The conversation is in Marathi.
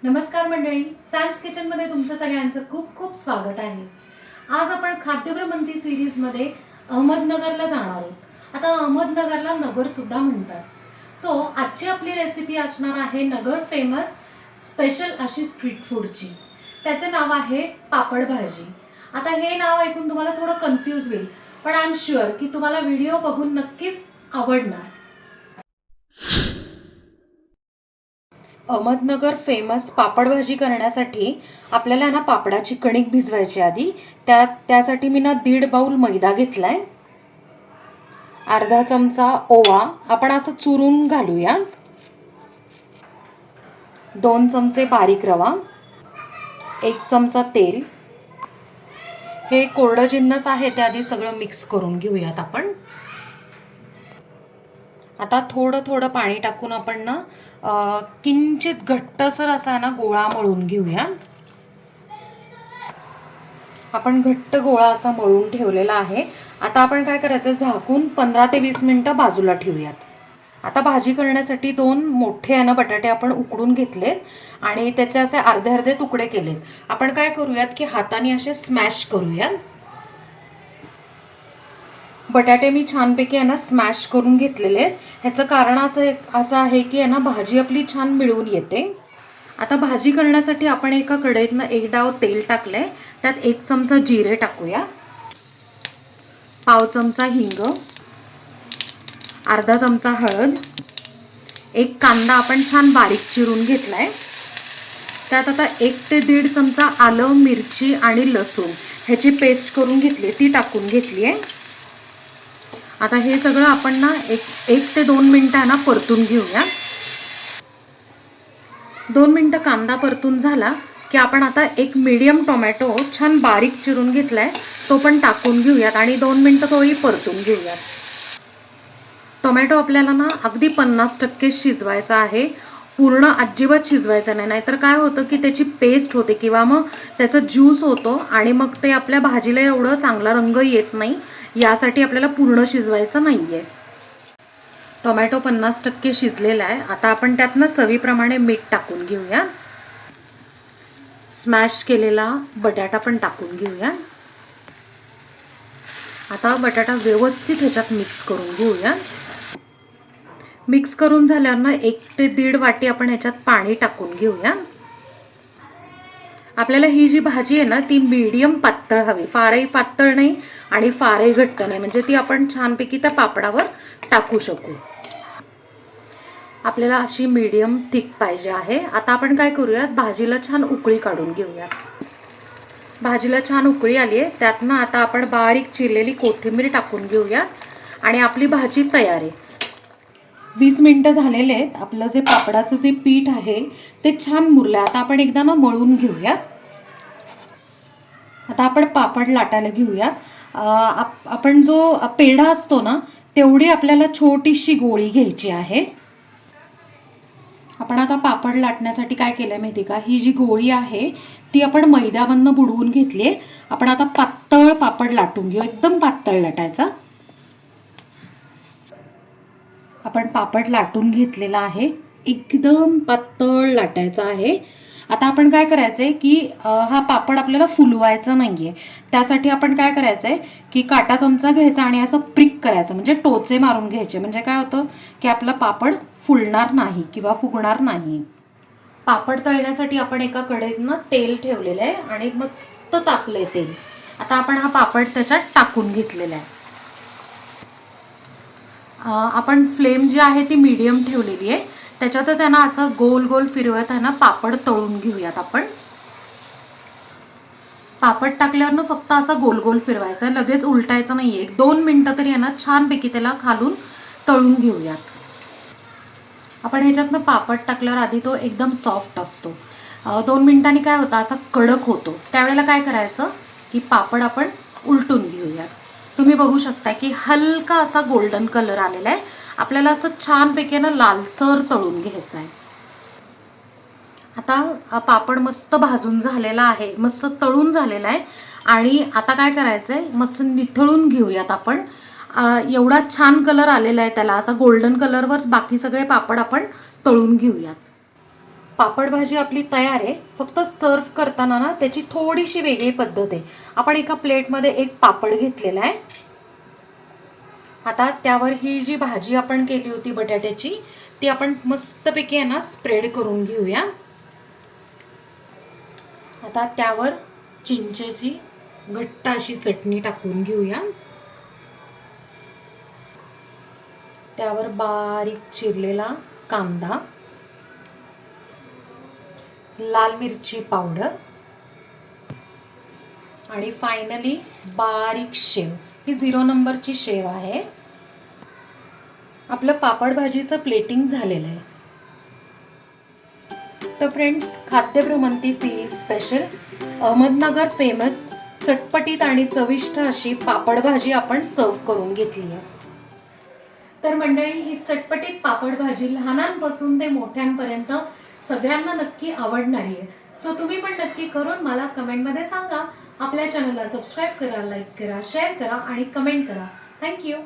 नमस्कार मंडळी, सॅम्स किचनमध्ये तुमचं सगळ्यांचं खूप खूप स्वागत आहे. आज आपण खाद्यभ्रमंती सिरीजमध्ये अहमदनगरला जाणार आहोत. आता अहमदनगरला नगर सुद्धा म्हणतात. सो आजची आपली रेसिपी असणार आहे नगर फेमस स्पेशल अशी स्ट्रीट फूडची. त्याचे नाव आहे पापड भाजी. आता हे नाव ऐकून तुम्हाला थोडं कन्फ्यूज होईल, पण आय एम शुअर की तुम्हाला व्हिडिओ बघून नक्कीच आवडणार. अहमदनगर फेमस पापड भाजी करण्यासाठी आपल्याला ना पापडाची कणिक भिजवायची आधी. त्यासाठी मी ना 1.5 बाउल मैदा घेतलाय. अर्धा चमचा ओवा आपण असं चुरून घालूया. 2 चमचे बारीक रवा, 1 चमचा तेल. हे कोरडं जिन्नस आहे ते आधी सगळं मिक्स करून घेऊयात आपण. आता थोडं थोडं पाणी टाकून आपण ना किंचित घट्टसर असा ना गोळा मळून घेऊया. आपण घट्ट गोळा असा मळून ठेवलेला आहे. आता आपण काय करायचं, झाकून 15 ते 20 मिनिटं बाजूला ठेवूयात. आता भाजी करण्यासाठी 2 मोठे बटाटे आपण उकडून घेतलेत आणि त्याचे असे अर्धे अर्धे तुकडे केलेत. आपण काय करूयात की हाताने असे स्मॅश करूयात. बटाटे मी छानपैकी स्मॅश करून घेतलेले आहेत. ह्याचं कारण असं आहे की भाजी आपली छान मिळून येते. आता भाजी करण्यासाठी आपण एका कढईतनं 1 डाव तेल टाकलंय. त्यात 1 चमचा जिरे टाकूया, पाव चमचा हिंग, अर्धा चमचा हळद, 1 कांदा आपण छान बारीक चिरून घेतलाय. त्यात आता 1 ते 1.5 चमचा आलं, मिरची आणि लसूण ह्याची पेस्ट करून घेतली, ती टाकून घेतली आहे. आता हे सगळं आपण ना 1 ते 2 मिनिटं परतून घेऊया. 2 मिनिटं कांदा परतून झाला की आपण आता 1 मीडियम टोमॅटो छान बारीक चिरून घेतलाय, तो पण टाकून घेऊयात आणि 2 मिनिटं तोही परतून घेऊयात. टोमॅटो आपल्याला ना अगदी 50% शिजवायचा आहे. पूर्ण अजिबात शिजवायचं नाही, नाहीतर काय होतं की त्याची पेस्ट होते किंवा मग त्याचा ज्यूस होतो आणि मग ते आपल्या भाजीला एवढं चांगला रंग येत नाही. यासाठी आपल्याला पूर्ण शिजवायचं नाहीये. टोमॅटो 50% शिजलेला आहे. आता आपण त्यातनं चवीप्रमाणे मीठ टाकून घेऊया. स्मॅश केलेला बटाटा पण टाकून घेऊया. आता बटाटा व्यवस्थित ह्याच्यात मिक्स करून घेऊया. मिक्स करून झाल्यावर 1 ते 1.5 वाटी आपण ह्याच्यात पाणी टाकून घेऊया. आपल्याला ही जी भाजी आहे ना ती मीडियम पातळ हवी, फारही पातळ नाही आणि फारही घट्ट नाही, म्हणजे ती आपण छानपैकी त्या पापडावर टाकू शकू. आपल्याला अशी मीडियम थिक पाहिजे आहे. आता आपण काय करूयात, भाजीला छान उकळी काढून घेऊया. भाजीला छान उकळी आली आहे. त्यातनं आता आपण बारीक चिरलेली कोथिंबीर टाकून घेऊया आणि आपली भाजी तयार आहे. 20 मिनिटं झालेले आहेत. आपलं जे पापडाचं जे पीठ आहे ते छान मुरलं. आता आपण एकदा ना मळून घेऊया. आता आपण पापड लाटायला घेऊया. आपण जो पेढा असतो ना तेवढी आपल्याला छोटीशी गोळी घ्यायची आहे. आपण आता पापड लाटण्यासाठी काय केलंय माहिती का, ही जी गोळी आहे ती आपण मैद्यामधनं बुडवून घेतली. आपण आता पातळ पापड लाटून घेऊ, एकदम पातळ लाटायचा. आपण पापड लाटून घेतलेला आहे, एकदम पातळ लाटायचा आहे. आता आपण काय करायचंय की हा पापड आपल्याला फुलवायचा नाहीये. त्यासाठी आपण काय करायचंय की काटा चमचा घ्यायचा आणि असं प्रिक करायचं, म्हणजे टोचे मारून घ्यायचे. म्हणजे काय होतं की आपला पापड फुलणार नाही किंवा फुगणार नाही. पापड तळण्यासाठी आपण एका कढईत तेल ठेवलेलं आहे आणि मस्त तापलंय तेल. आता आपण हा पापड त्याच्यात टाकून घेतलेला आहे. आपण फ्लेम जी आहे ती मीडियम ठेवलेली आहे. त्याच्यातच असं गोल गोल फिरवत पापड तळून घेऊयात. आपण पापड टाकल्यावर फक्त असं गोल गोल फिरवायचं, लगेच उलटायचं नाहीये. 1-2 मिनिटं तरी छानपैकी त्याला खालून तळून घेऊयात. आपण ह्याच्यातनं पापड टाकल्यावर आधी तो एकदम सॉफ्ट असतो. 2 मिनिटांनी काय होतं, असा कडक होतो. त्यावेळेला काय करायचं की पापड आपण उलटून घेऊयात. तुम्ही बघू शकता की हलका असा गोल्डन कलर आलेला आहे. आपल्याला असं छानपैकी लालसर तळून घ्यायचं आहे. आता पापड मस्त भाजून झालेला आहे, मस्त तळून झालेला आहे. आणि आता काय करायचंय, मस्त निथळून घेऊयात आपण. एवढा छान कलर आलेला आहे त्याला, असा गोल्डन कलरवर बाकी सगळे पापड आपण तळून घेऊयात. पापड भाजी आपली तयार आहे. फक्त सर्व करताना ना त्याची थोडीशी वेगळी पद्धत आहे. आपण एका प्लेटमध्ये एक पापड घेतलेला आहे. आता त्यावर ही जी भाजी आपण केली होती बटाट्याची ती आपण मस्तपैकी आहे ना स्प्रेड करून घेऊया. आता त्यावर चिंचेची घट्ट अशी चटणी टाकून घेऊया. त्यावर बारीक चिरलेला कांदा, लाल मिरची पावडर आणि फायनली बारीक शेव. ही 0 नंबरची शेव आहे. आपलं पापड भाजीचं प्लेटिंग झालेलं आहे. तर फ्रेंड्स, खाद्यभ्रमंती सिरीज स्पेशल अहमदनगर फेमस चटपटीत आणि चविष्ट अशी पापड भाजी आपण सर्व करून घेतली आहे. तर मंडळी, ही चटपटीत पापड भाजी लहानांपासून ते मोठ्यांपर्यंत सगळ्यांना नक्की आवडणारी आहे. सो तुम्ही पण नक्की करून मला कमेंटमध्ये सांगा. आपल्या चॅनलला सबस्क्राईब करा, लाईक करा, शेअर करा आणि कमेंट करा. थँक्यू.